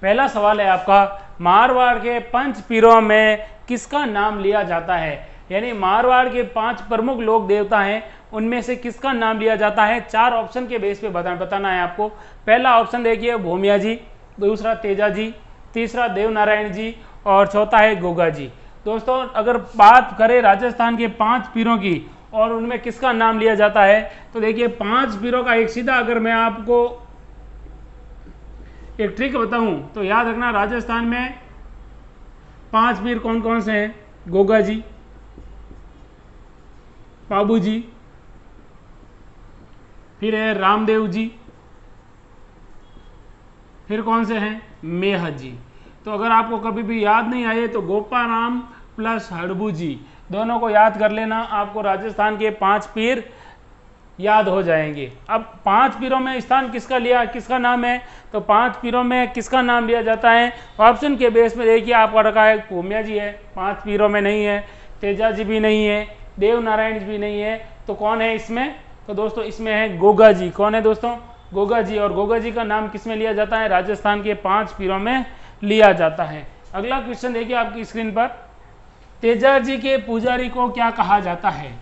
पहला सवाल है आपका, मारवाड़ के 5 पीरों में किसका नाम लिया जाता है? यानी मारवाड़ के 5 प्रमुख लोक देवता हैं, उनमें से किसका नाम लिया जाता है? 4 ऑप्शन के बेस पे बताना है आपको। पहला ऑप्शन देखिए भूमिया जी, दूसरा तेजा जी, तीसरा देव नारायण जी और चौथा है गोगा जी। दोस्तों अगर बात करें राजस्थान के 5 पीरों की और उनमें किसका नाम लिया जाता है, तो देखिए 5 पीरों का एक सीधा अगर मैं आपको एक ट्रिक बताऊं तो याद रखना, राजस्थान में 5 पीर कौन कौन से हैं? गोगा जी, पाबू जी, फिर है रामदेव जी, फिर कौन से हैं? मेह जी। तो अगर आपको कभी भी याद नहीं आए तो गोपाराम प्लस हड़बू जी दोनों को याद कर लेना, आपको राजस्थान के 5 पीर याद हो जाएंगे। अब 5 पीरों में स्थान किसका नाम है? तो 5 पीरों में किसका नाम लिया जाता है? ऑप्शन के बेस में देखिए आपका रखा है भूमिया जी है, 5 पीरों में नहीं है, तेजा जी भी नहीं है, देव नारायण जी भी नहीं है, तो कौन है इसमें? तो दोस्तों इसमें है गोगा जी। कौन है दोस्तों? गोगा जी। और गोगा जी का नाम किस में लिया जाता है? राजस्थान के 5 पीरों में लिया जाता है। अगला क्वेश्चन देखिए आपकी स्क्रीन पर, तेजा जी के पुजारी को क्या कहा जाता है?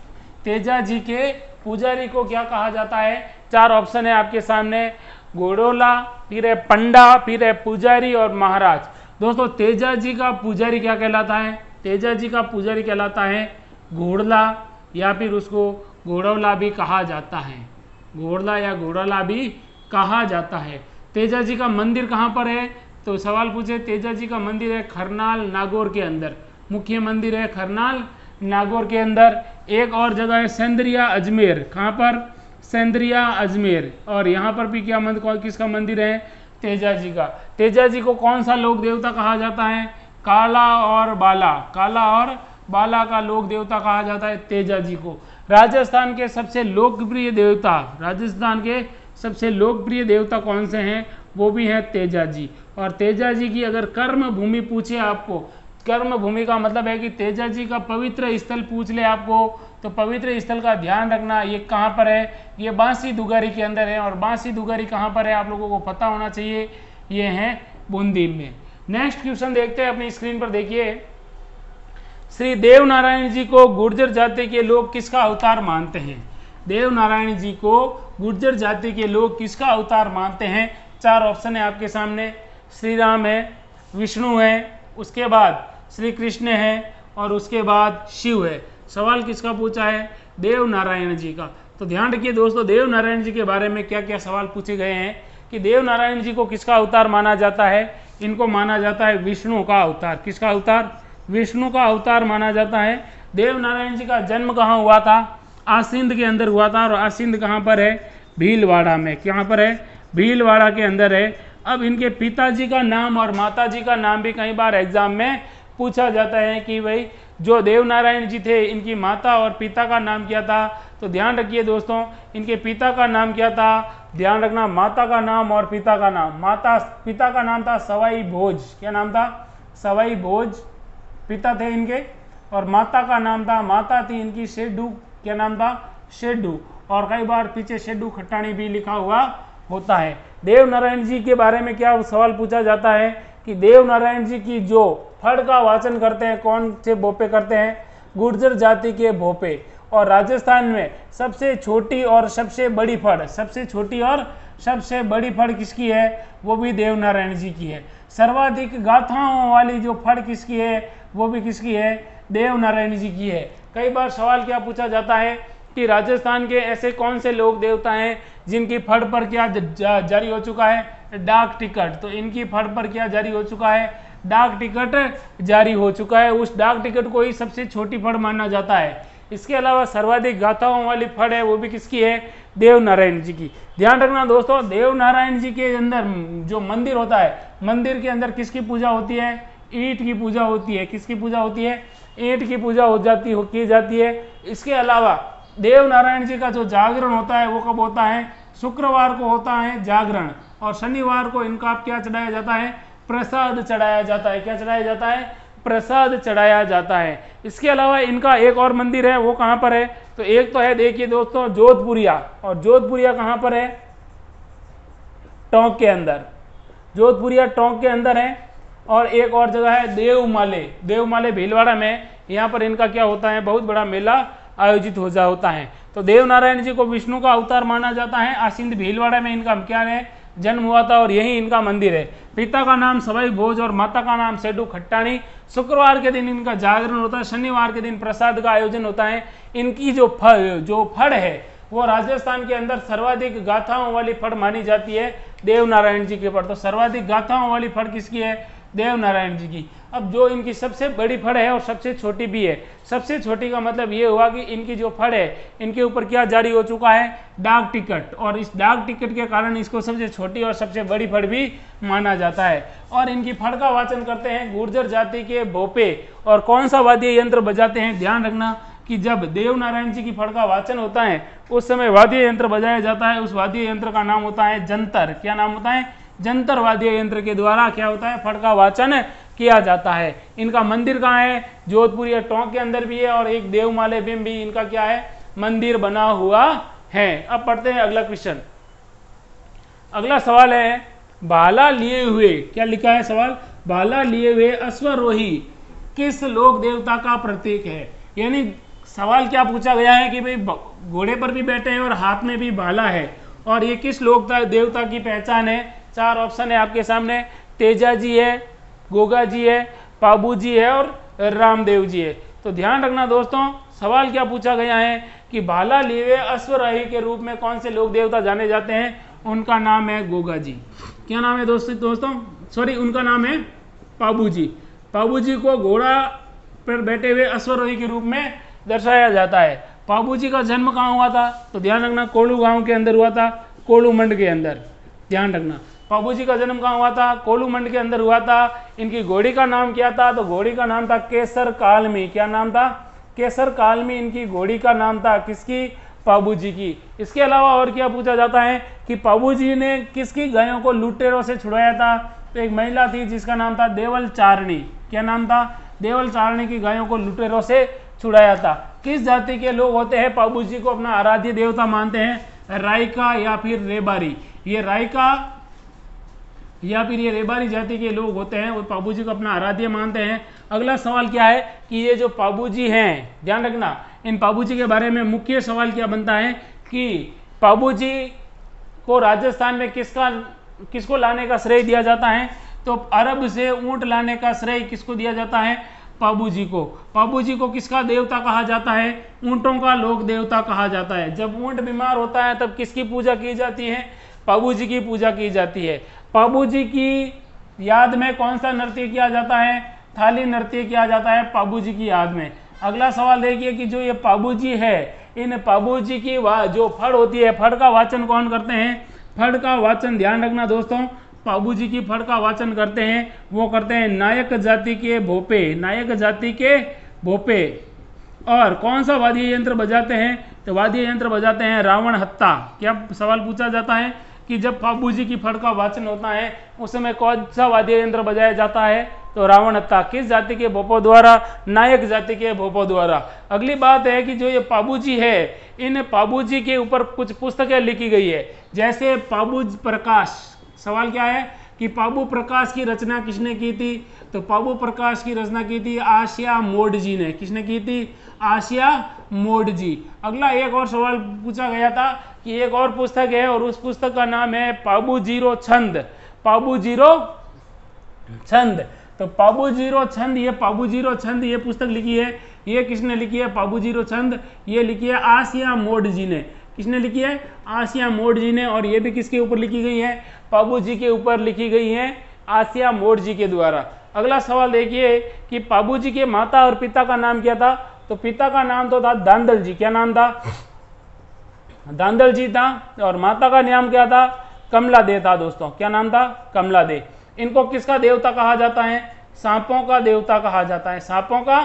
तेजा जी के पुजारी को क्या कहा जाता है? 4 ऑप्शन है आपके सामने, घोड़ोला, फिर है पंडा, फिर है पुजारी और महाराज। दोस्तों तेजा जी का पुजारी क्या कहलाता है? तेजा जी का पुजारी कहलाता है घोड़ला, या फिर उसको घोड़ोला भी कहा जाता है, घोड़ला या घोड़ोला भी कहा जाता है। तेजा जी का मंदिर कहाँ पर है? तो सवाल पूछे, तेजा जी का मंदिर है खरनाल नागौर के अंदर, मुख्य मंदिर है खरनाल नागौर के अंदर। एक और जगह है सेंद्रिया अजमेर। कहाँ पर? सेंद्रिया अजमेर। और यहाँ पर भी क्या किसका मंदिर है? तेजा जी का। तेजा जी को कौन सा लोक देवता कहा जाता है? काला और बाला, काला और बाला का लोक देवता कहा जाता है तेजा जी को। राजस्थान के सबसे लोकप्रिय देवता, राजस्थान के सबसे लोकप्रिय देवता कौन से हैं? वो भी हैं तेजा जी। और तेजा जी की अगर कर्म भूमि पूछे आपको, कर्म भूमि का मतलब है कि तेजा जी का पवित्र स्थल पूछ ले आपको, तो पवित्र स्थल का ध्यान रखना, ये कहाँ पर है? ये बांसी दुगारी के अंदर है। और बांसी दुगारी कहाँ पर है आप लोगों को पता होना चाहिए, ये है बूंदी में। नेक्स्ट क्वेश्चन देखते हैं अपनी स्क्रीन पर देखिए, श्री देव नारायण जी को गुर्जर जाति के लोग किसका अवतार मानते हैं? देव नारायण जी को गुर्जर जाति के लोग किसका अवतार मानते हैं? 4 ऑप्शन है आपके सामने, श्री राम है, विष्णु है, उसके बाद श्री कृष्ण है और उसके बाद शिव है। सवाल किसका पूछा है? देव नारायण जी का। तो ध्यान रखिए दोस्तों, देव नारायण जी के बारे में क्या क्या सवाल पूछे गए हैं कि देव नारायण जी को किसका अवतार माना जाता है? इनको माना जाता है विष्णु का अवतार। किसका अवतार? विष्णु का अवतार माना जाता है। देव नारायण जी का जन्म कहाँ हुआ था? आसिंद के अंदर हुआ था। और आसिंद कहाँ पर है? भीलवाड़ा में। कहाँ पर है? भीलवाड़ा के अंदर है। अब इनके पिताजी का नाम और माताजी का नाम भी कई बार एग्जाम में पूछा जाता है कि भाई जो देव नारायण जी थे इनकी माता और पिता का नाम क्या था? तो ध्यान रखिए दोस्तों, इनके पिता का नाम क्या था? ध्यान रखना, माता का नाम और पिता का नाम। पिता का नाम था सवाई भोज। क्या नाम था? सवाई भोज पिता थे इनके। और माता का नाम था, माता थी इनकी शेड्डू। क्या नाम था? शेड्डू। और कई बार पीछे शेड्डू खट्टाणी भी लिखा हुआ होता है। देव नारायण जी के बारे में क्या सवाल पूछा जाता है कि देव नारायण जी की जो फड़ का वाचन करते हैं, कौन से भोपे करते हैं? गुर्जर जाति के भोपे। और राजस्थान में सबसे छोटी और सबसे बड़ी फड़, सबसे छोटी और सबसे बड़ी फड़ किसकी है? वो भी देव नारायण जी की है। सर्वाधिक गाथाओं वाली जो फड़ किसकी है? वो भी किसकी है? देव नारायण जी की है। कई बार सवाल क्या पूछा जाता है कि राजस्थान के ऐसे कौन से लोक देवता हैं जिनकी फड़ पर क्या जारी हो चुका है? डाक टिकट। तो इनकी फड़ पर क्या जारी हो चुका है? डाक टिकट जारी हो चुका है। उस डाक टिकट को ही सबसे छोटी फड़ माना जाता है। इसके अलावा सर्वाधिक गाथाओं वाली फड़ है, वो भी किसकी है? देव नारायण जी की। ध्यान रखना दोस्तों, देव नारायण जी के अंदर जो मंदिर होता है, मंदिर के अंदर किसकी पूजा होती है? ईंट की पूजा होती है। किसकी पूजा होती है? ईंट की पूजा की जाती है। इसके अलावा देव नारायण जी का जो जागरण होता है वो कब होता है? शुक्रवार को होता है जागरण। और शनिवार को इनका क्या चढ़ाया जाता है? प्रसाद चढ़ाया जाता है। क्या चढ़ाया जाता है? प्रसाद चढ़ाया जाता है। इसके अलावा इनका एक और मंदिर है, वो कहाँ पर है? तो एक तो है देखिए दोस्तों जोधपुरिया। और जोधपुरिया कहाँ पर है? टोंक के अंदर। जोधपुरिया टोंक के अंदर है। और एक और जगह है देवमाले, देवमाले भीलवाड़ा में, यहाँ पर इनका क्या होता है, बहुत बड़ा मेला आयोजित होता है। तो देव नारायण जी को विष्णु का अवतार माना जाता है। आसिंद भीलवाड़ा में इनका क्या है, जन्म हुआ था और यही इनका मंदिर है। पिता का नाम सवाई भोज और माता का नाम सेडू खट्टाणी। शुक्रवार के दिन इनका जागरण होता है, शनिवार के दिन प्रसाद का आयोजन होता है। इनकी जो फड़ है वो राजस्थान के अंदर सर्वाधिक गाथाओं वाली फड़ मानी जाती है, देव नारायण जी के फड़। तो सर्वाधिक गाथाओं वाली फड़ किसकी है, देव नारायण जी की। अब जो इनकी सबसे बड़ी फड़ है और सबसे छोटी भी है, सबसे छोटी का मतलब ये हुआ कि इनकी जो फड़ है इनके ऊपर क्या जारी हो चुका है, डाक टिकट, और इस डाक टिकट के कारण इसको सबसे छोटी और सबसे बड़ी फड़ भी माना जाता है। और इनकी फड़ का वाचन करते हैं गुर्जर जाति के भोपे। और कौन सा वाद्य यंत्र बजाते हैं, ध्यान रखना कि जब देव नारायण जी की फड़ का वाचन होता है उस समय वाद्य यंत्र बजाया जाता है। उस वाद्य यंत्र का नाम होता है जंतर। क्या नाम होता है, जंतर वाद्य यंत्र के द्वारा क्या होता है, फड़ का वाचन किया जाता है। इनका मंदिर कहाँ है, जोधपुर या टोंक के अंदर भी है, और एक देवमाले में भी इनका क्या है, मंदिर बना हुआ है। अब पढ़ते हैं अगला क्वेश्चन। अगला सवाल है, भाला लिए हुए, क्या लिखा है सवाल, भाला लिए हुए अश्वरोही किस लोक देवता का प्रतीक है। यानी सवाल क्या पूछा गया है कि भाई घोड़े पर भी बैठे हैं और हाथ में भी भाला है, और ये किस लोक देवता की पहचान है। चार ऑप्शन है आपके सामने, तेजा जी है, गोगा जी है, पाबू जी है और रामदेव जी है। तो ध्यान रखना दोस्तों, सवाल क्या पूछा गया है कि भाला लिए हुए अश्वराही के रूप में कौन से लोक देवता जाने जाते हैं, उनका नाम है गोगा जी। क्या नाम है दोस्तों सॉरी, उनका नाम है पाबू जी। पाबू जी को घोड़ा पर बैठे हुए अश्वरोही के रूप में दर्शाया जाता है। पाबू जी का जन्म कहाँ हुआ था, तो ध्यान रखना कोलू गांव के अंदर हुआ था, कोलू मंड के अंदर। ध्यान रखना पाबू जी का जन्म कहाँ हुआ था, कोलू मंड के अंदर हुआ था। इनकी घोड़ी का नाम क्या था, तो घोड़ी का नाम था केसर कालमी। क्या नाम था, केसर कालमी इनकी घोड़ी का नाम था, किसकी, पाबू जी की। इसके अलावा और क्या पूछा जाता है कि पाबू जी ने किसकी गायों को लुटेरों से छुड़ाया था, तो एक महिला थी जिसका नाम था देवल चारणी। क्या नाम था, देवल चारणी की गायों को लुटेरों से छुड़ाया था। किस जाति के लोग होते हैं पाबू जी को अपना आराध्य देवता मानते हैं, रायका या फिर रेबारी। ये रायका या फिर ये रेबारी जाति के लोग होते हैं, वो पाबू जी को अपना आराध्य मानते हैं। अगला सवाल क्या है कि ये जो पाबू जी हैं, ध्यान रखना, इन पाबू जी के बारे में मुख्य सवाल क्या बनता है कि पाबू जी को राजस्थान में किसको लाने का श्रेय दिया जाता है, तो अरब से ऊंट लाने का श्रेय किसको दिया जाता है, पाबू जी को। पाबू जी को किसका देवता कहा जाता है, ऊंटों का लोक देवता कहा जाता है। जब ऊंट बीमार होता है तब किसकी पूजा की जाती है, पाबू जी की पूजा की जाती है। पाबू जी की याद में कौन सा नृत्य किया जाता है, थाली नृत्य किया जाता है पाबू जी की याद में। अगला सवाल देखिए कि जो ये पाबू जी है, इन पाबू जी की जो फड़ होती है, फड़ का वाचन कौन करते हैं, फड़ का वाचन ध्यान रखना दोस्तों, पाबू जी की फड़ का वाचन करते हैं, वो करते हैं नायक जाति के भोपे, नायक जाति के भोपे। और कौन सा वाद्य यंत्र बजाते हैं, तो वाद्य यंत्र बजाते हैं रावण हत्ता। क्या सवाल पूछा जाता है कि जब पाबू जी की फड़ का वाचन होता है उस समय कौन सा वाद्य यंत्र बजाया जाता है, तो रावण हत्ता। किस जाति के भोपों द्वारा, नायक जाति के भोपों द्वारा। अगली बात है कि जो ये पाबू जी है, इन पाबू जी के ऊपर कुछ पुस्तकें लिखी गई है, जैसे पाबू प्रकाश। सवाल क्या है कि पाबू प्रकाश की रचना किसने की थी, तो पाबू प्रकाश की रचना की थी आसिया मोड जी ने। किसने की थी, आसिया मोड जी। अगला एक और सवाल पूछा गया था कि एक और पुस्तक है और उस पुस्तक का नाम है पाबू जीरो छंद। पाबू जीरो छंद, तो पाबू जीरो छंद, ये पाबू जीरो छंद ये पुस्तक लिखी है, ये किसने लिखी है, पाबू जीरो छंद ये लिखी है आसिया मोड जी ने। किसने लिखी है, आसिया मोड जी ने। और ये भी किसके ऊपर लिखी गई है, पाबू जी के ऊपर लिखी गई है, आसिया मोड जी के द्वारा। अगला सवाल देखिए कि पाबू जी के माता और पिता का नाम क्या था, तो पिता का नाम तो था दांदल जी। क्या नाम था, दांदल जी था। और माता का नाम क्या था, कमला दे था दोस्तों। क्या नाम था, कमला दे। इनको किसका देवता कहा जाता है, सांपों का देवता कहा जाता है, सांपों का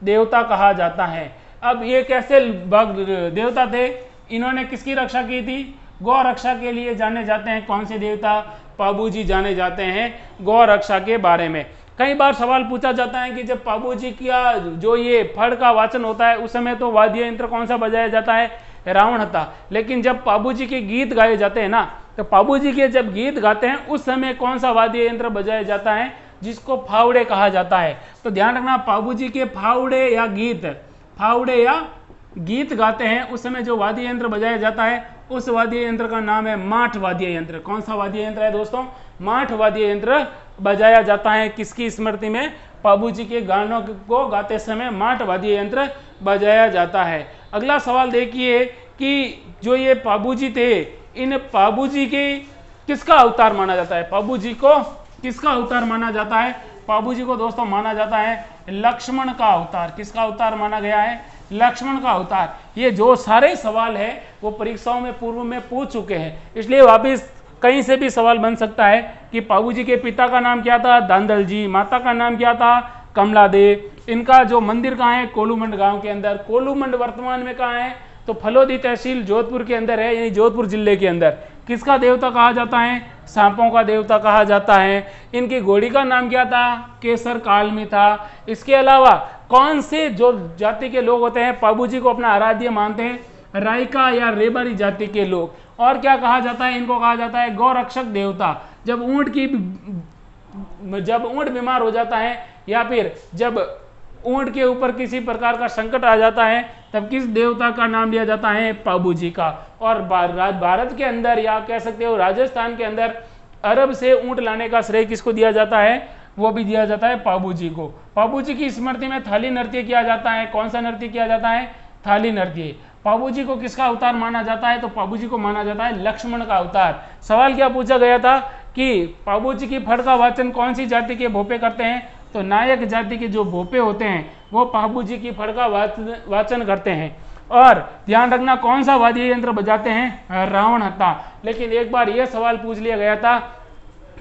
देवता कहा जाता है। अब ये कैसे देवता थे, इन्होंने किसकी रक्षा की थी, गौ रक्षा के लिए जाने जाते हैं। कौन से देवता, पाबू जी जाने जाते हैं गौ रक्षा के बारे में। कई बार सवाल पूछा जाता है कि जब पाबू जी का जो ये फड़ का वाचन होता है उस समय तो वाद्य यंत्र कौन सा बजाया जाता है, रावण हत्था। लेकिन जब पाबू जी के गीत गाए जाते हैं ना, तो पाबू जी के जब गीत गाते हैं उस समय कौन सा वाद्य यंत्र बजाया जाता है, जिसको फावड़े कहा जाता है। तो ध्यान रखना, पाबू जी के फावड़े या गीत गाते हैं उस समय जो वाद्य यंत्र बजाया जाता है उस वाद्य यंत्र का नाम है माठ वाद्य यंत्र। कौन सा वाद्य यंत्र है दोस्तों? माठ वाद्य यंत्र बजाया जाता है। किसकी स्मृति में? पाबू जी के गानों को गाते समय माठ वाद्य यंत्र बजाया जाता है। अगला सवाल देखिए कि जो ये पाबू जी थे, इन पाबू जी के किसका अवतार माना जाता है? पाबू जी को किसका अवतार माना जाता है? पाबू जी को दोस्तों माना जाता है लक्ष्मण का अवतार। किसका अवतार माना गया है? लक्ष्मण का अवतार। ये जो सारे सवाल है वो परीक्षाओं में पूर्व में पूछ चुके हैं, इसलिए वापिस कहीं से भी सवाल बन सकता है कि पाबू जी के पिता का नाम क्या था? दांदल जी। माता का नाम क्या था? कमला दे। इनका जो मंदिर कहाँ है? कोलूमंड गांव के अंदर। कोलूमंड वर्तमान में कहाँ है? तो फलोदी तहसील जोधपुर के अंदर है, यानी जोधपुर जिले के अंदर। किसका देवता कहा जाता है? सांपों का देवता कहा जाता है। इनकी घोड़ी का नाम क्या था? केसर काल में था। इसके अलावा कौन से जो जाति के लोग होते हैं पाबू जी को अपना आराध्य मानते हैं? रायका या रेबारी जाति के लोग। और क्या कहा जाता है? इनको कहा जाता है गौरक्षक देवता। जब ऊंट बीमार हो जाता है या फिर जब ऊंट के ऊपर किसी प्रकार का संकट आ जाता है तब किस देवता का नाम लिया जाता है? पाबू जी का। और भारत के अंदर या कह सकते हो राजस्थान के अंदर अरब से ऊंट लाने का श्रेय किसको दिया जाता है? वो भी दिया जाता है पाबू जी को। पाबू जी की स्मृति में थाली नृत्य किया जाता है। कौन सा नृत्य किया जाता है? थाली नृत्य। पाबू जी को किसका अवतार माना जाता है? तो पाबू जी को माना जाता है लक्ष्मण का अवतार। सवाल क्या पूछा गया था कि पाबू जी की फड़ का वाचन कौन सी जाति के भोपे करते हैं? तो नायक जाति के जो भोपे होते हैं वो पाबू जी की फड़ का वाचन करते हैं। और ध्यान रखना, कौन सा वाद्य यंत्र बजाते हैं? रावण हत्था। लेकिन एक बार यह सवाल पूछ लिया गया था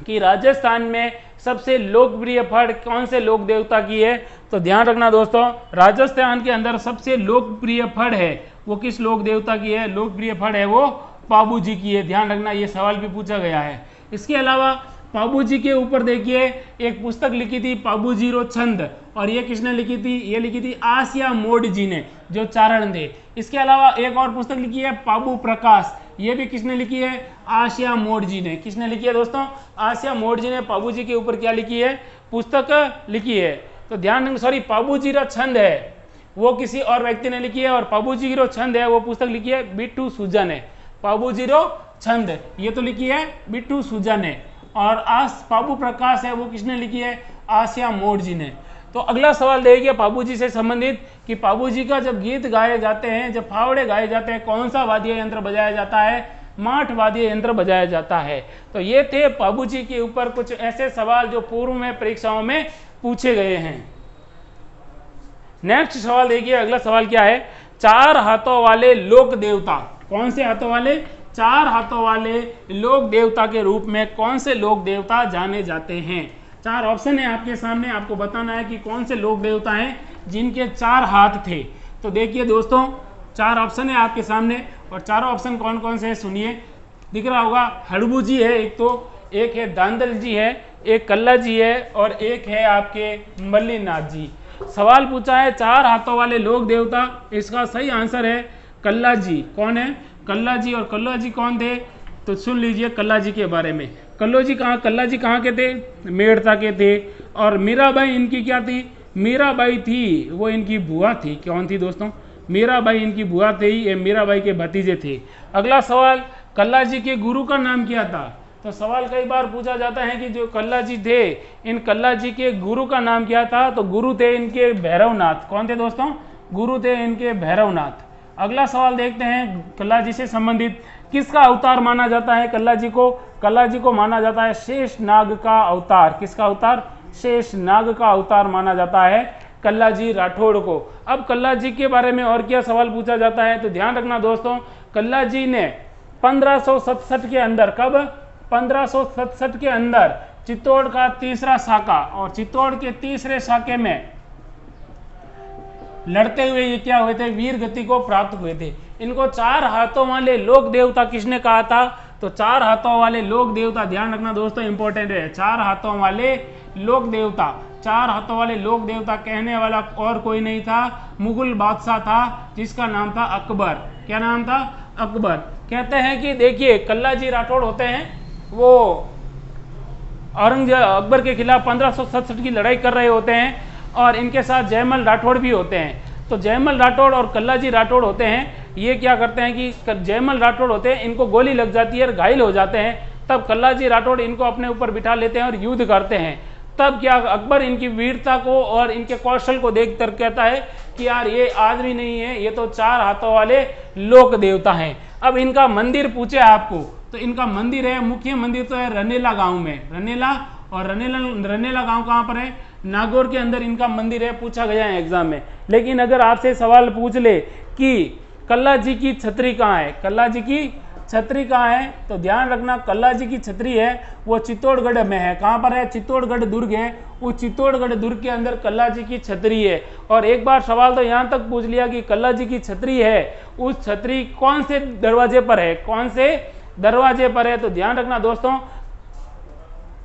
कि राजस्थान में सबसे लोकप्रिय फड़ कौन से लोक देवता की है? तो ध्यान रखना दोस्तों, राजस्थान के अंदर सबसे लोकप्रिय फड़ है वो किस लोक देवता की है? लोकप्रिय फड़ है वो पाबू जी की है। ध्यान रखना, ये सवाल भी पूछा गया है। इसके अलावा पाबू जी के ऊपर देखिए एक पुस्तक लिखी थी पाबू जीरो छंद, और ये किसने लिखी थी? ये लिखी थी आसिया मोड जी ने, जो चारण थे। इसके अलावा एक और पुस्तक लिखी है पाबू प्रकाश, ये भी किसने लिखी है? आसिया मोड जी ने। किसने लिखी है दोस्तों? आसिया मोड जी ने पाबू जी के ऊपर क्या लिखी है? पुस्तक लिखी है। तो ध्यान रखना, सॉरी, पाबू जीरो छंद है वो किसी और व्यक्ति ने लिखी है, और पाबू जीरो छंद है वो पुस्तक लिखी है बिट्टू सूजा ने। पाबू जीरो छंद ये तो लिखी है बिट्टू सूजा ने, और पाबू प्रकाश है वो किसने लिखी है? आसिया मोड जी ने। तो अगला सवाल देखिए पाबू जी से संबंधित कि पाबू जी का जब गीत गाए जाते हैं, जब फावड़े गाए जाते हैं, कौन सा वाद्य यंत्र बजाया जाता है? माठ वाद्य यंत्र बजाया जाता है। तो ये थे पाबू जी के ऊपर कुछ ऐसे सवाल जो पूर्व में परीक्षाओं में पूछे गए हैं। नेक्स्ट सवाल देखिए, अगला सवाल क्या है? चार हाथों वाले लोक देवता। कौन से हाथों वाले? चार हाथों वाले लोक देवता के रूप में कौन से लोक देवता जाने जाते हैं? चार ऑप्शन है आपके सामने, आपको बताना है कि कौन से लोक देवता हैं जिनके चार हाथ थे। तो देखिए दोस्तों, चार ऑप्शन है आपके सामने, और चारों ऑप्शन कौन कौन से हैं सुनिए। दिख रहा होगा, हड़बू जी है एक, तो एक है दांदल जी है, एक कल्ला जी है, और एक है आपके मल्लीनाथ जी। सवाल पूछा है चार हाथों वाले लोक देवता, इसका सही आंसर है कल्ला जी। कौन है? कल्ला जी। और कल्ला जी कौन थे? तो सुन लीजिए कल्ला जी के बारे में। कल्ला जी कहाँ के थे? मेड़ता के थे। और मीराबाई इनकी क्या थी? मीराबाई थी वो इनकी बुआ थी। कौन थी दोस्तों? मीराबाई इनकी बुआ थी, ये मीराबाई के भतीजे थे। अगला सवाल, कल्ला जी के गुरु का नाम क्या था? तो सवाल कई बार पूछा जाता है कि जो कल्ला जी थे, इन कल्ला जी के गुरु का नाम क्या था? तो गुरु थे इनके भैरवनाथ। कौन थे दोस्तों? गुरु थे इनके भैरवनाथ। अगला सवाल देखते हैं कल्ला जी से संबंधित, किसका अवतार माना जाता है कल्ला जी को? कल्ला जी को माना जाता है शेष नाग का अवतार। किसका अवतार? शेष नाग का अवतार माना जाता है कल्ला जी राठौड़ को। अब कल्ला जी के बारे में और क्या सवाल पूछा जाता है? तो ध्यान रखना दोस्तों, कल्ला जी ने 1567 के अंदर, कब? 1567 के अंदर चित्तौड़ का तीसरा शाखा, और चित्तौड़ के तीसरे शाखे में लड़ते हुए ये क्या हुए थे? वीर गति को प्राप्त हुए थे। इनको चार हाथों वाले लोक देवता किसने कहा था? तो चार हाथों वाले लोक देवता, ध्यान रखना दोस्तों, इंपॉर्टेंट है। चार हाथों वाले लोक देवता, चार हाथों वाले लोक देवता कहने वाला और कोई नहीं था, मुगल बादशाह था जिसका नाम था अकबर। क्या नाम था? अकबर। कहते हैं कि देखिए कल्लाजी राठौड़ होते हैं, वो औरंगजेब अकबर के खिलाफ 1567 की लड़ाई कर रहे होते हैं और इनके साथ जयमल राठौड़ भी होते हैं। तो जयमल राठौड़ और कल्लाजी राठौड़ होते हैं, ये क्या करते हैं कि जयमल राठौड़ होते हैं, इनको गोली लग जाती है और घायल हो जाते हैं। तब कल्लाजी राठौड़ इनको अपने ऊपर बिठा लेते हैं और युद्ध करते हैं। तब क्या अकबर इनकी वीरता को और इनके कौशल को देख कर कहता है कि यार ये आदमी नहीं है, ये तो 4 हाथों वाले लोक देवता हैं। अब इनका मंदिर पूछे आपको, तो इनका मंदिर है, मुख्य मंदिर तो है रनेला गांव में, रनेला। और रनेला गांव कहाँ पर है? नागौर के अंदर इनका मंदिर है, पूछा गया है एग्जाम में। लेकिन अगर आपसे सवाल पूछ ले कि कल्लाजी की छतरी कहाँ है, कल्लाजी की छतरी कहाँ है, तो ध्यान रखना कल्लाजी की छतरी है वो चित्तौड़गढ़ में है। कहाँ पर है? चित्तौड़गढ़ दुर्ग है, उस चित्तौड़गढ़ दुर्ग के अंदर कल्लाजी की छतरी है। और एक बार सवाल तो यहाँ तक पूछ लिया कि कल्लाजी की छतरी है, उस छतरी कौन से दरवाजे पर है, कौन से दरवाजे पर है? तो ध्यान रखना दोस्तों,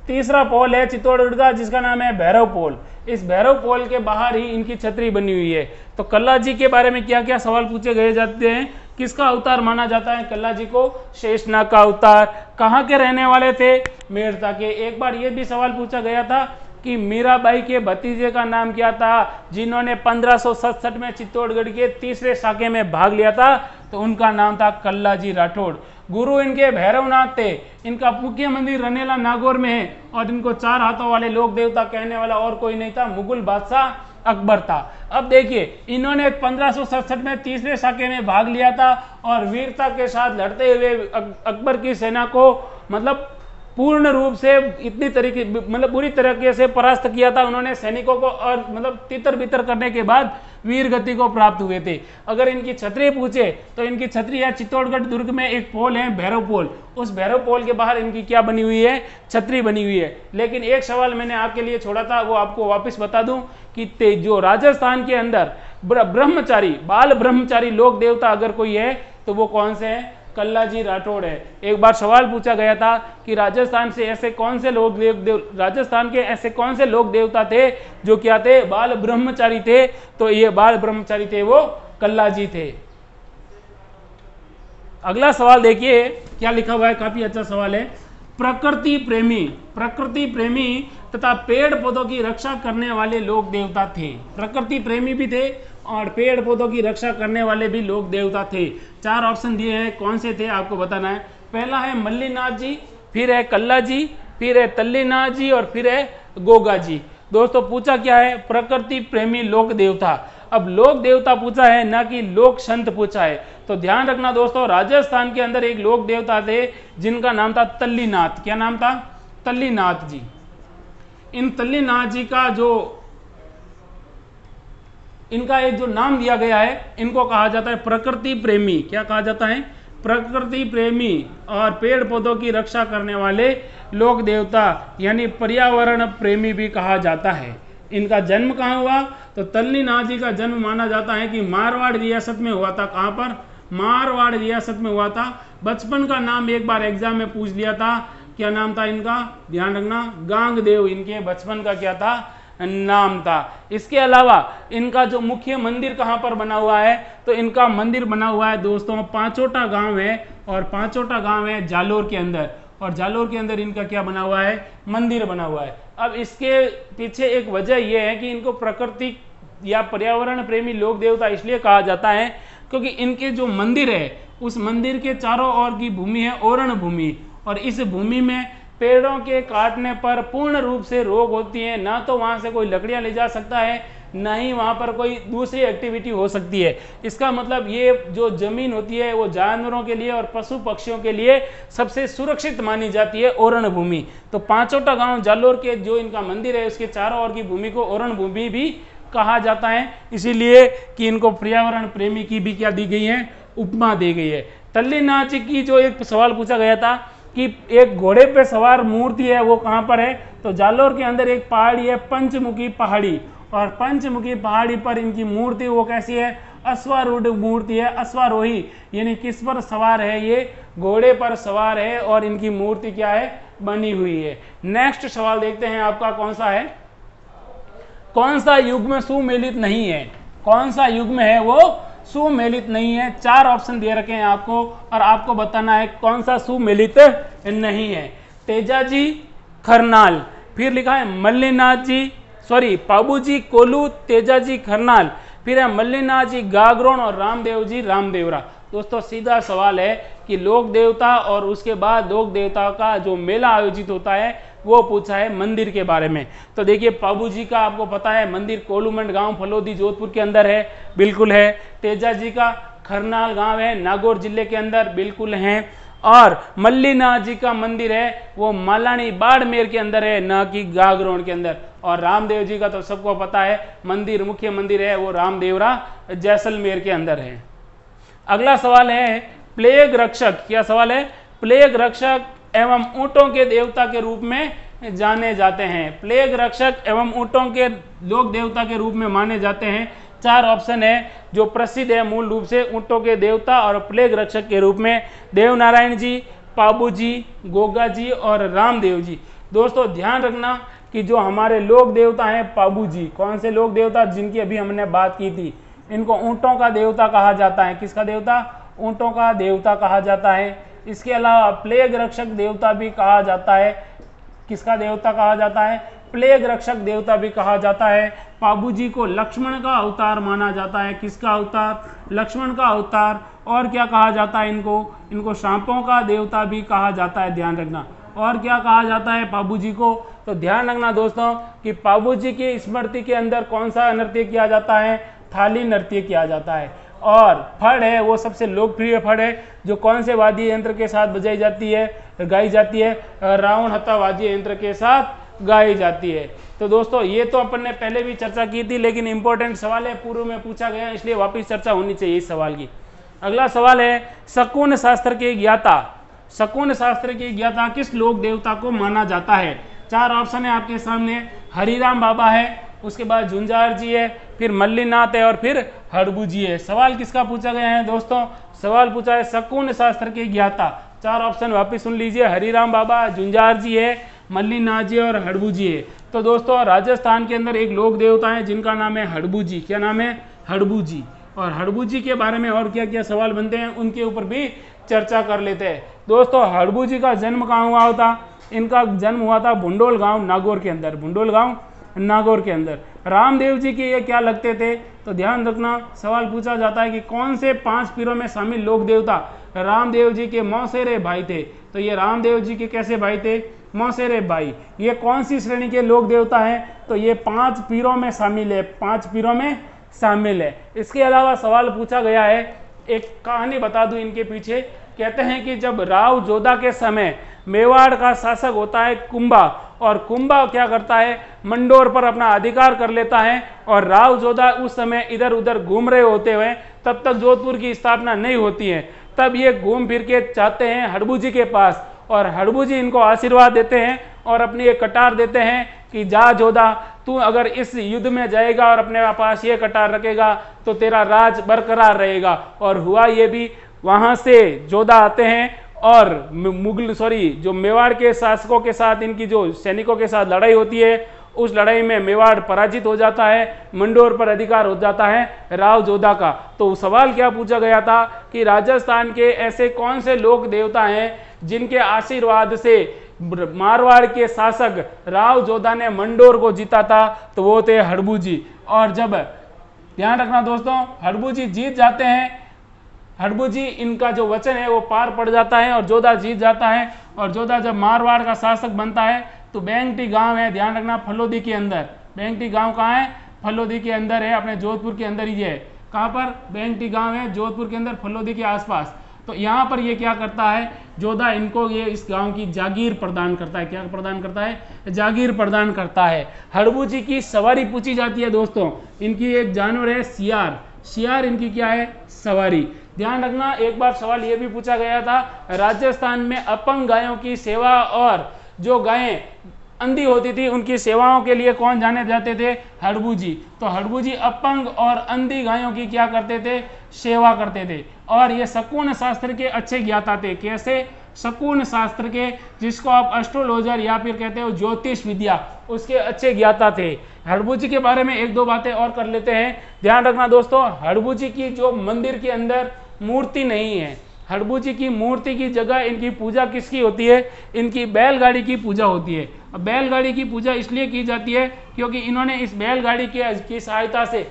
तीसरा पोल है चित्तौड़गढ़ का जिसका नाम है भैरव पोल। इस भैरव पोल के बाहर ही इनकी छतरी बनी हुई है। तो कल्लाजी के बारे में क्या क्या सवाल पूछे गए जाते हैं? किसका अवतार माना जाता है कल्लाजी को? शेषनाग का अवतार। कहाँ के रहने वाले थे? मेड़ता के। एक बार ये भी सवाल पूछा गया था कि मीराबाई के भतीजे का नाम क्या था, जिन्होंने 1567 में चित्तौड़गढ़ के तीसरे साके में भाग लिया था? तो उनका नाम था कल्लाजी राठौड़। गुरु इनके भैरवनाथ थे। इनका मुख्य मंदिर रनेला नागौर में है और इनको 4 हाथों वाले लोक देवता कहने वाला और कोई नहीं था, मुगल बादशाह अकबर था। अब देखिए इन्होंने 1567 में तीसरे साके में भाग लिया था और वीरता के साथ लड़ते हुए अकबर की सेना को मतलब पूर्ण रूप से इतनी तरीके मतलब बुरी तरीके से परास्त किया था उन्होंने सैनिकों को, और मतलब तितर बितर करने के बाद वीर गति को प्राप्त हुए थे। अगर इनकी छतरी पूछे तो इनकी छतरी है चित्तौड़गढ़ दुर्ग में एक पोल है भैरव पोल, उस भैरव पोल के बाहर इनकी क्या बनी हुई है? छतरी बनी हुई है। लेकिन एक सवाल मैंने आपके लिए छोड़ा था, वो आपको वापस बता दूं कि जो राजस्थान के अंदर ब्रह्मचारी बाल ब्रह्मचारी लोक देवता अगर कोई है तो वो कौन से है? कल्लाजी राठौड़ है। एक बार सवाल पूछा गया था कि राजस्थान से ऐसे कौन से लोग राजस्थान के ऐसे कौन से लोक देवता थे जो क्या थे? बाल ब्रह्मचारी थे। तो ये बाल ब्रह्मचारी थे वो कल्लाजी थे। अगला सवाल देखिए क्या लिखा हुआ है, काफी अच्छा सवाल है। प्रकृति प्रेमी तथा पेड़ पौधों की रक्षा करने वाले लोक देवता थे। प्रकृति प्रेमी भी थे और पेड़ पौधों की रक्षा करने वाले भी लोक देवता थे। 4 ऑप्शन दिए हैं, कौन से थे आपको बताना है। पहला है मल्लीनाथ जी, फिर है कल्लाजी, फिर है तल्लीनाथ जी और फिर है गोगा जी। दोस्तों पूछा क्या है? प्रकृति प्रेमी लोक देवता। अब लोक देवता पूछा है ना कि लोक संत पूछा है। तो ध्यान रखना दोस्तों, राजस्थान के अंदर एक लोक देवता थे जिनका नाम था तल्लीनाथ। क्या नाम था? तल्लीनाथ जी। इन तल्लीनाथ जी का जो इनका एक जो नाम दिया गया है, इनको कहा जाता है प्रकृति प्रेमी। क्या कहा जाता है? प्रकृति प्रेमी और पेड़ पौधों की रक्षा करने वाले लोक देवता यानी पर्यावरण प्रेमी भी कहा जाता है। इनका जन्म कहाँ हुआ? तो तल्लीनाथ जी का जन्म माना जाता है कि मारवाड़ रियासत में हुआ था। कहाँ पर? मारवाड़ रियासत में हुआ था। बचपन का नाम एक बार एग्जाम में पूछ लिया था, क्या नाम था इनका? ध्यान रखना, गांगदेव इनके बचपन का क्या था? नाम था। इसके अलावा इनका जो मुख्य मंदिर कहाँ पर बना हुआ है? तो इनका मंदिर बना हुआ है दोस्तों पांचोटा गांव है, और पांचोटा गांव है जालोर के अंदर, और जालोर के अंदर इनका क्या बना हुआ है? मंदिर बना हुआ है। अब इसके पीछे एक वजह यह है कि इनको प्रकृति या पर्यावरण प्रेमी लोक देवता इसलिए कहा जाता है क्योंकि इनके जो मंदिर है उस मंदिर के चारों ओर की भूमि है ओरण भूमि, और इस भूमि में पेड़ों के काटने पर पूर्ण रूप से रोक होती है। ना तो वहां से कोई लकड़ियां ले जा सकता है, ना ही वहां पर कोई दूसरी एक्टिविटी हो सकती है। इसका मतलब ये जो जमीन होती है वो जानवरों के लिए और पशु पक्षियों के लिए सबसे सुरक्षित मानी जाती है ओरण भूमि। तो पांचोटा गांव जालोर के जो इनका मंदिर है उसके चारों ओर की भूमि को ओरण भूमि भी कहा जाता है, इसीलिए कि इनको पर्यावरण प्रेमी की भी क्या दी गई है? उपमा दी गई है। तल्लीनाथ जी की जो एक सवाल पूछा गया था कि एक घोड़े पे सवार मूर्ति है वो कहाँ पर है? तो जालोर के अंदर एक पहाड़ी है पंचमुखी पहाड़ी, और पंचमुखी पहाड़ी पर इनकी मूर्ति वो कैसी है? अश्वारूढ़ मूर्ति है, अश्वारोही यानी किस पर सवार है? ये घोड़े पर सवार है और इनकी मूर्ति क्या है? बनी हुई है। नेक्स्ट सवाल देखते हैं आपका कौन सा है? कौन सा युग्म सुमेलित नहीं है? कौन सा युग्म है वो सुमेलित नहीं है। 4 ऑप्शन दे रखे हैं आपको और आपको बताना है कौन सा सुमेलित नहीं है। तेजाजी खरनाल, फिर लिखा है मल्लीनाथ जी, सॉरी पाबूजी कोलू, तेजाजी खरनाल, फिर है मल्लीनाथ जी गागरोन और रामदेव जी रामदेवरा। दोस्तों सीधा सवाल है कि लोक देवता और उसके बाद लोक देवता का जो मेला आयोजित होता है वो पूछा है मंदिर के बारे में। तो देखिए पाबूजी का आपको पता है मंदिर कोलूमंड गांव फलोदी जोधपुर के अंदर है, बिल्कुल है। तेजा जी का खरनाल गांव है नागौर जिले के अंदर, बिल्कुल है। और मल्लीनाथ जी का मंदिर है वो मालानी बाड़मेर के अंदर है, न कि गागरोन के अंदर। और रामदेव जी का तो सबको पता है मंदिर, मुख्य मंदिर है वो रामदेवरा जैसलमेर के अंदर है। अगला सवाल है प्लेग रक्षक, क्या सवाल है? प्लेग रक्षक एवं ऊंटों के देवता के रूप में जाने जाते हैं। प्लेग रक्षक एवं ऊंटों के लोक देवता के रूप में माने जाते हैं। 4 ऑप्शन है जो प्रसिद्ध है मूल रूप से ऊंटों के देवता और प्लेग रक्षक के रूप में, देवनारायण जी, पाबू जी, गोगा जी और रामदेव जी। दोस्तों ध्यान रखना कि जो हमारे लोक देवता हैं पाबू जी, कौन से लोक देवता जिनकी अभी हमने बात की थी, इनको ऊंटों का देवता कहा जाता है। किसका देवता? ऊंटों का देवता कहा जाता है। इसके अलावा प्लेग रक्षक देवता भी कहा जाता है। किसका देवता कहा जाता है? प्लेग रक्षक देवता भी कहा जाता है। पाबू जी को लक्ष्मण का अवतार माना जाता है। किसका अवतार? लक्ष्मण का अवतार। और क्या कहा जाता है इनको सांपों का देवता भी कहा जाता है, ध्यान रखना। और क्या कहा जाता है पाबू जी को? तो ध्यान रखना दोस्तों कि पाबू जी की स्मृति के अंदर कौन सा नृत्य किया जाता है? थाली नृत्य किया जाता है। और फड़ है वो सबसे लोकप्रिय फड़ है जो कौन से वाद्य यंत्र के साथ बजाई जाती है, गाई जाती है? रावण हत्था वाद्य यंत्र के साथ गाई जाती है। तो दोस्तों ये तो अपन ने पहले भी चर्चा की थी, लेकिन इंपॉर्टेंट सवाल है, पूर्व में पूछा गया इसलिए वापस चर्चा होनी चाहिए इस सवाल की। अगला सवाल है शकुन शास्त्र के ज्ञाता। शकुन शास्त्र के ज्ञाता किस लोक देवता को माना जाता है? 4 ऑप्शन है आपके सामने। हरिराम बाबा है, उसके बाद झुंझार जी है, फिर मल्लीनाथ है और फिर हड़बू जी है। सवाल किसका पूछा गया है दोस्तों? सवाल पूछा है शकुन शास्त्र के ज्ञाता। 4 ऑप्शन वापस सुन लीजिए, हरिराम बाबा, झुंझार जी है, मल्लीनाथ जी और हड़बू जी है। तो दोस्तों राजस्थान के अंदर एक लोक देवता है जिनका नाम है हड़बू जी। क्या नाम है? हड़बू जी। और हड़बू जी के बारे में और क्या क्या सवाल बनते हैं उनके ऊपर भी चर्चा कर लेते हैं। दोस्तों हड़बू जी का जन्म कहाँ हुआ था? इनका जन्म हुआ था भुंडोल गांव नागौर के अंदर, भुंडोल गांव नागौर के अंदर। रामदेव जी के ये क्या लगते थे? तो ध्यान रखना सवाल पूछा जाता है कि कौन से 5 पीरों में शामिल लोक देवता रामदेव जी के मौसेरे भाई थे? तो ये रामदेव जी के कैसे भाई थे? मौसेरे भाई। ये कौन सी श्रेणी के लोक देवता हैं? तो ये 5 पीरों में शामिल है, 5 पीरों में शामिल है। इसके अलावा सवाल पूछा गया है, एक कहानी बता दूं इनके पीछे। कहते हैं कि जब राव जोधा के समय मेवाड़ का शासक होता है कुंभा, और कुंभा क्या करता है? मंडोर पर अपना अधिकार कर लेता है। और राव जोधा उस समय इधर उधर घूम रहे होते हुए, तब तक जोधपुर की स्थापना नहीं होती है, तब ये घूम फिर के चाहते हैं हड़बू जी के पास, और हड़बू जी इनको आशीर्वाद देते हैं और अपनी एक कटार देते हैं कि जा जोधा, तू अगर इस युद्ध में जाएगा और अपने पास ये कटार रखेगा तो तेरा राज बरकरार रहेगा। और हुआ ये भी, वहां से जोधा आते हैं और जो मेवाड़ के शासकों के साथ, इनकी जो सैनिकों के साथ लड़ाई होती है, उस लड़ाई में मेवाड़ पराजित हो जाता है, मंडोर पर अधिकार हो जाता है राव जोधा का। तो सवाल क्या पूछा गया था कि राजस्थान के ऐसे कौन से लोक देवता हैं जिनके आशीर्वाद से मारवाड़ के शासक राव जोधा ने मंडोर को जीता था? तो वो थे हड़बू जी। और जब ध्यान रखना दोस्तों, हड़बू जी जीत जाते हैं, हड़बू जी इनका जो वचन है वो पार पड़ जाता है और जोधा जीत जाता है। और जोधा जब मारवाड़ का शासक बनता है तो बेंगटी गांव है, ध्यान रखना, फलोदी के अंदर। बेंगटी गांव कहाँ है? फलोदी के अंदर है, अपने जोधपुर के अंदर ही है। कहाँ पर? बेंगटी गांव है जोधपुर के अंदर, फलोदी के आसपास। तो यहाँ पर ये क्या करता है? जोधा इनको ये इस गांव की जागीर प्रदान करता है। क्या प्रदान करता है? जागीर प्रदान करता है। हड़बू जी की सवारी पूछी जाती है दोस्तों। इनकी एक जानवर है सियार, सियार इनकी क्या है? सवारी। ध्यान रखना एक बार सवाल ये भी पूछा गया था, राजस्थान में अपंग गायों की सेवा और जो गायें अंधी होती थी उनकी सेवाओं के लिए कौन जाने जाते थे? हड़बू जी। तो हड़बू जी अपंग और अंधी गायों की क्या करते थे? सेवा करते थे। और ये शकुन शास्त्र के अच्छे ज्ञाता थे। कैसे? शकुन शास्त्र के, जिसको आप एस्ट्रोलॉजर या फिर कहते हो ज्योतिष विद्या, उसके अच्छे ज्ञाता थे। हड़बू जी के बारे में एक दो बातें और कर लेते हैं। ध्यान रखना दोस्तों, हड़बू जी की जो मंदिर के अंदर मूर्ति नहीं है, हड़बू जी की मूर्ति की जगह इनकी पूजा किसकी होती है, इनकी बैलगाड़ी की पूजा होती है। अब बैलगाड़ी की पूजा इसलिए की जाती है क्योंकि इन्होंने इस बैलगाड़ी की सहायता से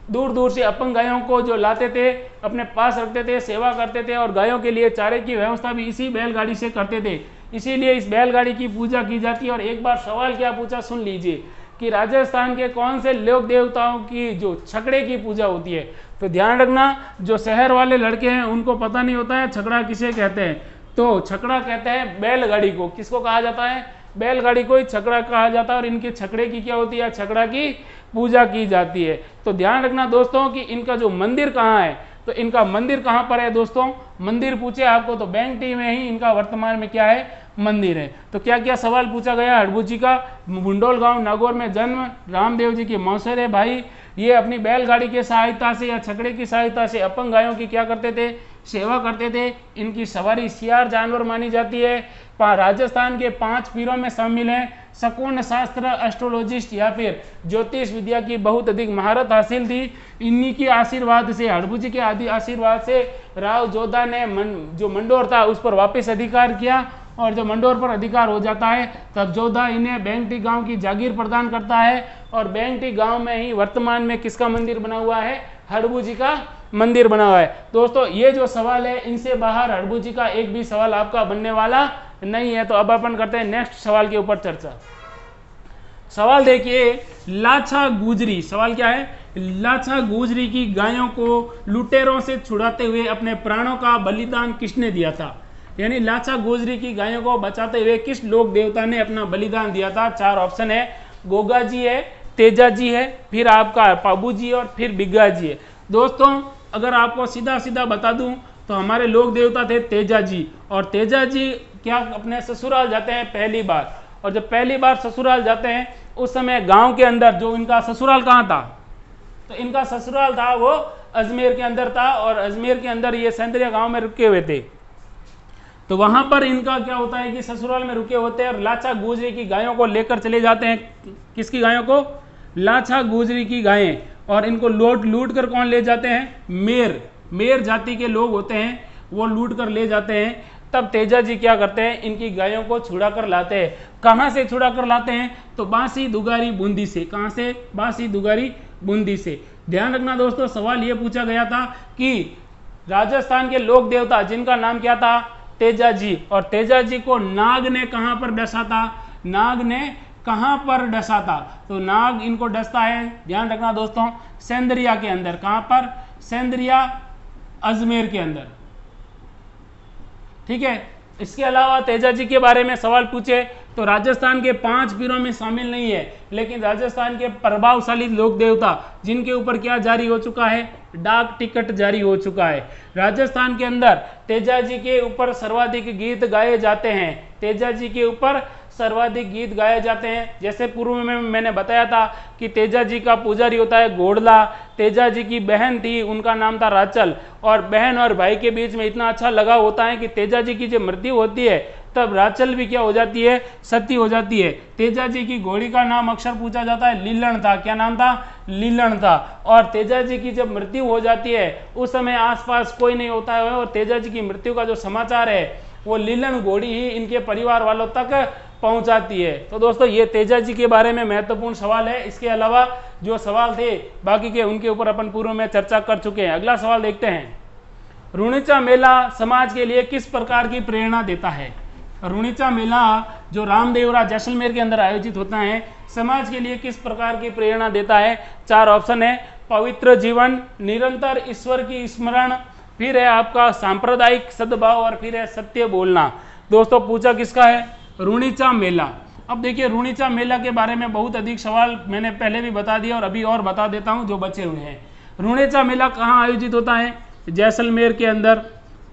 दूर दूर से अपंग गायों को जो लाते थे, अपने पास रखते थे, सेवा करते थे, और गायों के लिए चारे की व्यवस्था भी इसी बैलगाड़ी से करते थे। इसीलिए इस बैलगाड़ी की पूजा की जाती है। और एक बार सवाल क्या पूछा, सुन लीजिए कि राजस्थान के कौन से लोक देवताओं की जो छकड़े की पूजा होती है। तो ध्यान रखना, जो शहर वाले लड़के हैं उनको पता नहीं होता है छकड़ा किसे कहते हैं। तो छकड़ा कहते हैं बैलगाड़ी को। किसको कहा जाता है, बैलगाड़ी को ही छकड़ा कहा जाता है। और इनके छकड़े की क्या होती है, छकड़ा की पूजा की जाती है। तो ध्यान रखना दोस्तों कि इनका जो मंदिर कहाँ है, तो इनका मंदिर कहाँ पर है दोस्तों, मंदिर पूछे आपको तो बैंगटी में ही इनका वर्तमान में क्या है, मंदिर है। तो क्या क्या सवाल पूछा गया, हड़बू जी का बुंडोल गांव नागौर में जन्म, रामदेव जी के मौसेरे है भाई, ये अपनी बैलगाड़ी की सहायता से या छकड़े की सहायता से अपंग गायों की क्या करते थे, सेवा करते थे। इनकी सवारी सियार जानवर मानी जाती है। राजस्थान के 5 पीरों में शामिल हैं। शकुन शास्त्र, एस्ट्रोलॉजिस्ट या फिर ज्योतिष विद्या की बहुत अधिक महारत हासिल थी। इन्हीं के आशीर्वाद से, हड़बू जी के आदि आशीर्वाद से राव जोधा ने जो मंडोर था उस पर वापस अधिकार किया। और जब मंडोर पर अधिकार हो जाता है तब जोधा इन्हें बैंगटी गांव की जागीर प्रदान करता है। और बैंगटी गांव में ही वर्तमान में किसका मंदिर बना हुआ है, हड़बू जी का मंदिर बना हुआ है। दोस्तों ये जो सवाल है, इनसे बाहर हड़बू जी का एक भी सवाल आपका बनने वाला नहीं है। तो अब अपन करते हैं नेक्स्ट सवाल के ऊपर चर्चा। सवाल देखिए, लाछा गुजरी, सवाल क्या है, लाछा गुजरी की गायों को लुटेरों से छुड़ाते हुए अपने प्राणों का बलिदान किसने दिया था। यानी लाछा गुजरी की गायों को बचाते हुए किस लोक देवता ने अपना बलिदान दिया था। 4 ऑप्शन है, गोगा जी है, तेजा जी है, फिर आपका पाबू जी और फिर बिग्गा जी है। दोस्तों अगर आपको सीधा सीधा बता दूं तो हमारे लोक देवता थे तेजा जी। और तेजा जी क्या अपने ससुराल जाते हैं पहली बार। और जब पहली बार ससुराल जाते हैं उस समय गांव के अंदर, जो इनका ससुराल कहाँ था, तो इनका ससुराल था वो अजमेर के अंदर था। और अजमेर के अंदर ये सेंदरिया गांव में रुके हुए थे। तो वहां पर इनका क्या होता है कि ससुराल में रुके होते हैं और लाछा गुजरी की गायों को लेकर चले जाते हैं। किसकी गायों को, लाछा गुजरी की गायें। और इनको लूट कर कौन ले जाते हैं, मेर जाति के लोग होते हैं, वो लूट कर ले जाते हैं। तब तेजा जी क्या करते हैं, इनकी गायों को छुड़ा कर लाते हैं। कहाँ से छुड़ा कर लाते हैं, तो बांसी दुगारी बूंदी से। कहाँ से, बांसी दुगारी बूंदी से। ध्यान रखना दोस्तों, सवाल ये पूछा गया था कि राजस्थान के लोक देवता जिनका नाम क्या था, तेजा जी। और तेजा जी को नाग ने कहां पर डसा था, नाग ने कहां पर डसा था, तो नाग इनको डसता है, ध्यान रखना दोस्तों, सेंदरिया के अंदर। कहां पर, सेंदरिया अजमेर के अंदर। ठीक है। इसके अलावा तेजा जी के बारे में सवाल पूछे तो राजस्थान के 5 पीरों में शामिल नहीं है, लेकिन राजस्थान के प्रभावशाली लोक देवता जिनके ऊपर क्या जारी हो चुका है, डाक टिकट जारी हो चुका है। राजस्थान के अंदर तेजा जी के ऊपर सर्वाधिक गीत गाए जाते हैं। तेजा जी के ऊपर सर्वाधिक गीत गाए जाते हैं। जैसे पूर्व में मैंने बताया था कि तेजा जी का पुजारी होता है घोड़ला। तेजा जी की बहन थी, उनका नाम था राचल। और बहन और भाई के बीच में इतना अच्छा लगाव होता है कि तेजा जी की जब मृत्यु होती है तब राचल भी क्या हो जाती है, सती हो जाती है। तेजा जी की घोड़ी का नाम अक्सर पूछा जाता है, लीलन था। क्या नाम था, लीलन था। और तेजा जी की जब मृत्यु हो जाती है उस समय आसपास कोई नहीं होता है और तेजा जी की मृत्यु का जो समाचार है वो लीलन घोड़ी ही इनके परिवार वालों तक पहुंचाती है। तो दोस्तों ये तेजा जी के बारे में महत्वपूर्ण सवाल है। इसके अलावा जो सवाल थे बाकी के उनके ऊपर अपन पूर्व में चर्चा कर चुके हैं। अगला सवाल देखते हैं, रुणिचा मेला समाज के लिए किस प्रकार की प्रेरणा देता है। रुणिचा मेला जो रामदेवरा जैसलमेर के अंदर आयोजित होता है, समाज के लिए किस प्रकार की प्रेरणा देता है। 4 ऑप्शन है, पवित्र जीवन, निरंतर ईश्वर की स्मरण, फिर है आपका सांप्रदायिक सद्भाव और फिर है सत्य बोलना। दोस्तों पूछा किसका है, रुणिचा मेला। अब देखिए रुणिचा मेला के बारे में बहुत अधिक सवाल मैंने पहले भी बता दिया और अभी और बता देता हूं जो बचे हुए हैं। रुणिचा मेला कहाँ आयोजित होता है, जैसलमेर के अंदर।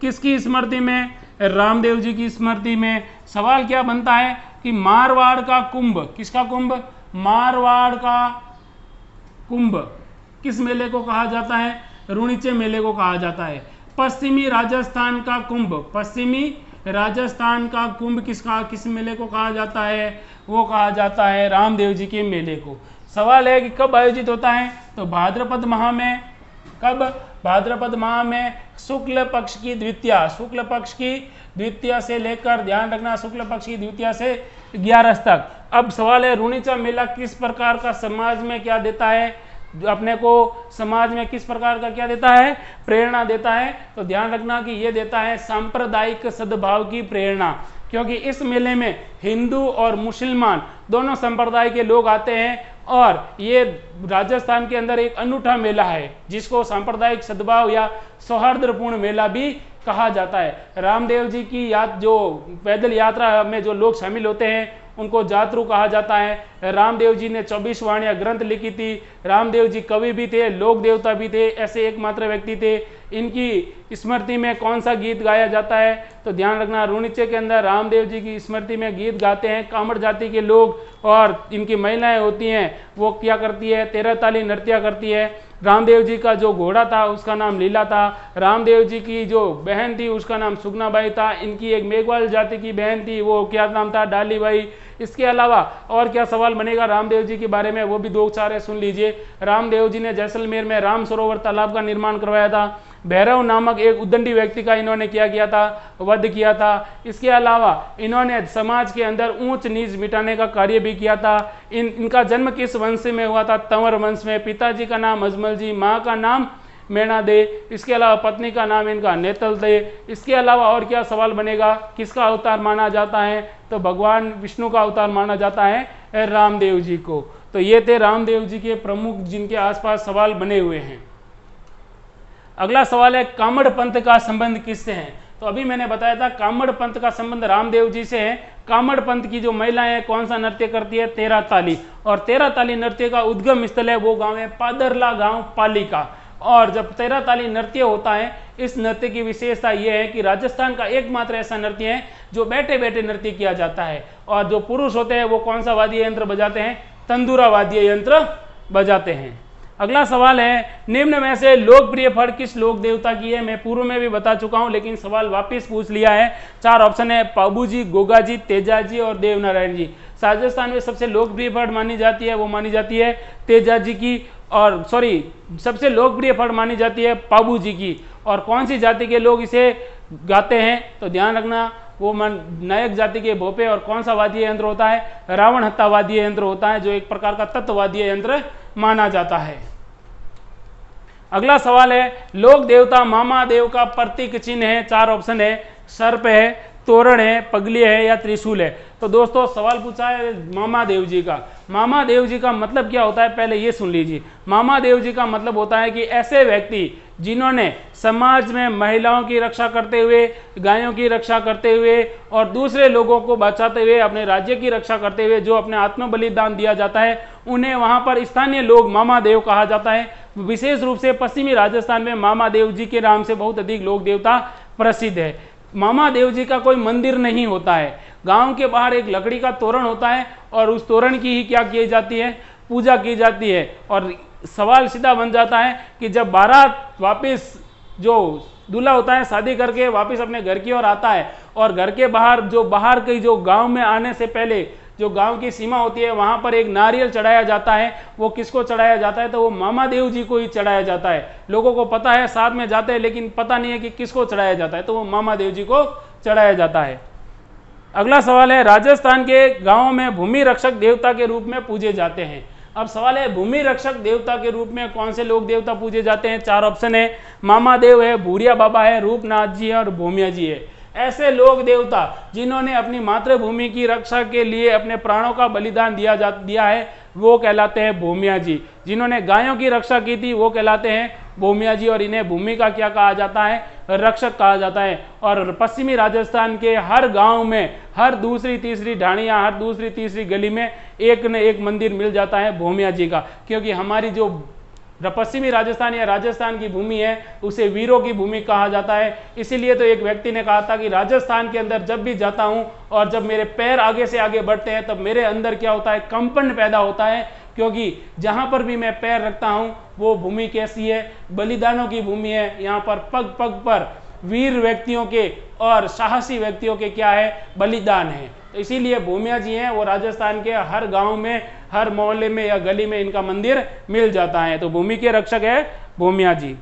किसकी स्मृति में, रामदेव जी की स्मृति में। सवाल क्या बनता है कि मारवाड़ का कुंभ, किसका कुंभ, मारवाड़ का कुंभ किस मेले को कहा जाता है, रुणिचे मेले को कहा जाता है। पश्चिमी राजस्थान का कुंभ, पश्चिमी राजस्थान का कुंभ किस मेले को कहा जाता है? वो कहा जाता है रामदेव जी के मेले को। सवाल है कि कब आयोजित होता है? तो भाद्रपद माह में। कब? भाद्रपद माह में शुक्ल पक्ष की द्वितीया, शुक्ल पक्ष की द्वितीया से लेकर, ध्यान रखना, शुक्ल पक्ष की द्वितीया से 11 तक। अब सवाल है रुणिचा मेला किस प्रकार का समाज में क्या देता है? अपने को समाज में किस प्रकार का क्या देता है? प्रेरणा देता है। तो ध्यान रखना कि ये देता है सांप्रदायिक सद्भाव की प्रेरणा, क्योंकि इस मेले में हिंदू और मुसलमान दोनों संप्रदाय के लोग आते हैं और ये राजस्थान के अंदर एक अनूठा मेला है जिसको सांप्रदायिक सद्भाव या सौहार्दपूर्ण मेला भी कहा जाता है। रामदेव जी की जो पैदल यात्रा में जो लोग शामिल होते हैं उनको जातरू कहा जाता है। रामदेव जी ने 24 वाणियां ग्रंथ लिखी थी। रामदेव जी कवि भी थे, लोक देवता भी थे, ऐसे एकमात्र व्यक्ति थे। इनकी स्मृति में कौन सा गीत गाया जाता है? तो ध्यान रखना, रुणिचे के अंदर रामदेव जी की स्मृति में गीत गाते हैं कामड़ जाति के लोग, और इनकी महिलाएं होती हैं वो क्या करती है? 13 ताली नृत्य करती है। रामदेव जी का जो घोड़ा था उसका नाम लीला था। रामदेव जी की जो बहन थी उसका नाम सुगनाबाई था। इनकी एक मेघवाल जाति की बहन थी, वो क्या नाम था? डालीबाई। इसके अलावा और क्या सवाल बनेगा रामदेव जी के बारे में, वो भी 2-4 सुन लीजिए। रामदेव जी ने जैसलमेर में राम सरोवर तालाब का निर्माण करवाया था। भैरव नामक एक उद्दंडी व्यक्ति का इन्होंने क्या किया था? वध किया था। इसके अलावा इन्होंने समाज के अंदर ऊंच नीच मिटाने का कार्य भी किया था। इनका जन्म किस वंश में हुआ था? तंवर वंश में। पिताजी का नाम अजमल जी, माँ का नाम मैना दे। इसके अलावा पत्नी का नाम इनका नेतल दे। इसके अलावा और क्या सवाल बनेगा? किसका अवतार माना जाता है? तो भगवान विष्णु का अवतार माना जाता है रामदेव जी को। तो ये थे रामदेव जी के प्रमुख जिनके आसपास सवाल बने हुए हैं। अगला सवाल है कामड़ पंथ का संबंध किससे है? तो अभी मैंने बताया था कामड़ पंथ का संबंध रामदेव जी से है। कामड़ पंथ की जो महिलाएं कौन सा नृत्य करती है? 13 ताली। और 13 ताली नृत्य का उद्गम स्थल है वो गांव है पादरला गांव पाली का। और जब 13 ताली नृत्य होता है, इस नृत्य की विशेषता यह है कि राजस्थान का एकमात्र ऐसा नृत्य है जो बैठे बैठे नृत्य किया जाता है। और जो पुरुष होते हैं वो कौन सा वाद्य यंत्र बजाते हैं? तंदूरा वाद्य यंत्र बजाते हैं। अगला सवाल है निम्न में से लोकप्रिय फल किस लोक देवता की है? मैं पूर्व में भी बता चुका हूं लेकिन सवाल वापस पूछ लिया है। 4 ऑप्शन है, पाबूजी, गोगाजी, तेजाजी और देवनारायण जी। राजस्थान में सबसे लोकप्रिय फल मानी जाती है वो मानी जाती है तेजाजी की, और सबसे लोकप्रिय फल मानी जाती है पाबूजी की। और कौन सी जाति के लोग इसे गाते हैं? तो ध्यान रखना, वो नायक जाति के भोपे। और कौन सा वाद्य यंत्र होता है? रावण हत्ता वाद्य यंत्र होता है, जो एक प्रकार का तत्ववाद्य यंत्र माना जाता है। अगला सवाल है लोक देवता मामा देव का प्रतीक चिन्ह है। 4 ऑप्शन है, सर्प है, तोरण है, पगली है या त्रिशूल है। तो दोस्तों सवाल पूछा है मामा देव जी का। मामा देव जी का मतलब क्या होता है पहले ये सुन लीजिए। मामा देव जी का मतलब होता है कि ऐसे व्यक्ति जिन्होंने समाज में महिलाओं की रक्षा करते हुए, गायों की रक्षा करते हुए और दूसरे लोगों को बचाते हुए, अपने राज्य की रक्षा करते हुए जो अपने आत्म बलिदान दिया जाता है, उन्हें वहां पर स्थानीय लोग मामा देव कहा जाता है। विशेष रूप से पश्चिमी राजस्थान में मामा देव जी के नाम से बहुत अधिक लोक देवता प्रसिद्ध है। मामा देव जी का कोई मंदिर नहीं होता है, गांव के बाहर एक लकड़ी का तोरण होता है और उस तोरण की ही क्या की जाती है? पूजा की जाती है। और सवाल सीधा बन जाता है कि जब बारात वापस जो दूल्हा होता है शादी करके वापस अपने घर की ओर आता है और घर के बाहर की जो गांव में आने से पहले जो गांव की सीमा होती है वहां पर एक नारियल चढ़ाया जाता है। वो किसको चढ़ाया जाता है? तो वो मामा देव जी को ही चढ़ाया जाता है। लोगों को पता है, साथ में जाते हैं, लेकिन पता नहीं है कि किसको चढ़ाया जाता है, तो वो मामा देव जी को चढ़ाया जाता है। अगला सवाल है राजस्थान के गांवों में भूमि रक्षक देवता के रूप में पूजे जाते हैं। अब सवाल है भूमि रक्षक देवता के रूप में कौन से लोग देवता पूजे जाते हैं? 4 ऑप्शन है, मामा देव है, भूरिया बाबा है, रूपनाथ जी है और भूमिया जी है। ऐसे लोग देवता जिन्होंने अपनी मातृभूमि की रक्षा के लिए अपने प्राणों का बलिदान दिया है वो कहलाते हैं भूमिया जी। जिन्होंने गायों की रक्षा की थी वो कहलाते हैं भूमिया जी, और इन्हें भूमि का क्या कहा जाता है? रक्षक कहा जाता है। और पश्चिमी राजस्थान के हर गांव में हर दूसरी तीसरी ढाणियां, हर दूसरी तीसरी गली में एक न एक मंदिर मिल जाता है भूमिया जी का, क्योंकि हमारी जो पश्चिमी राजस्थान या राजस्थान की भूमि है उसे वीरों की भूमि कहा जाता है। इसीलिए तो एक व्यक्ति ने कहा था कि राजस्थान के अंदर जब भी जाता हूं और जब मेरे पैर आगे से आगे बढ़ते हैं तब मेरे अंदर क्या होता है? कंपन पैदा होता है, क्योंकि जहां पर भी मैं पैर रखता हूं वो भूमि कैसी है? बलिदानों की भूमि है। यहाँ पर पग पग पर वीर व्यक्तियों के और साहसी व्यक्तियों के क्या है, बलिदान है। तो इसीलिए भूमिया जी हैं वो राजस्थान के हर गांव में, हर मोहल्ले में या गली में इनका मंदिर मिल जाता है। तो भूमि के रक्षक है भूमिया जी।